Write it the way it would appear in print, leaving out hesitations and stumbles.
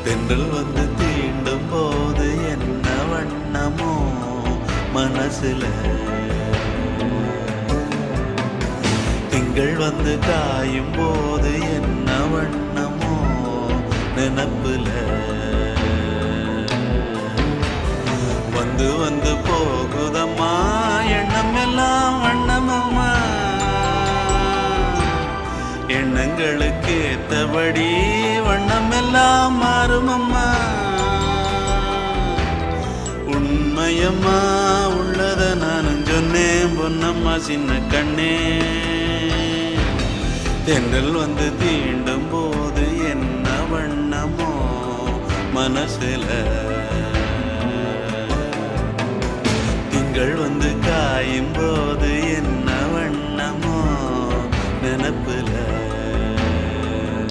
தென்றல் வந்து தீண்டும் போது என்ன வண்ணமோ மனசுல, திங்கள் வந்து காயும் போது என்ன வண்ணமோ நினப்புல, வந்து வந்து போகுதம்மா எண்ணம் எல்லாம் வண்ணமம்மா, எண்ணங்களுக்கு ஏத்தபடி வண்ணம் எல்லாம் மாறுமம்மா. உண்மையம்மா உள்ளத நானும் சொன்னேன் பொன்னம்மா சின்ன கண்ணே, தென்றல் வந்து தீண்டும் போது என்ன வண்ணமோ மனசுல.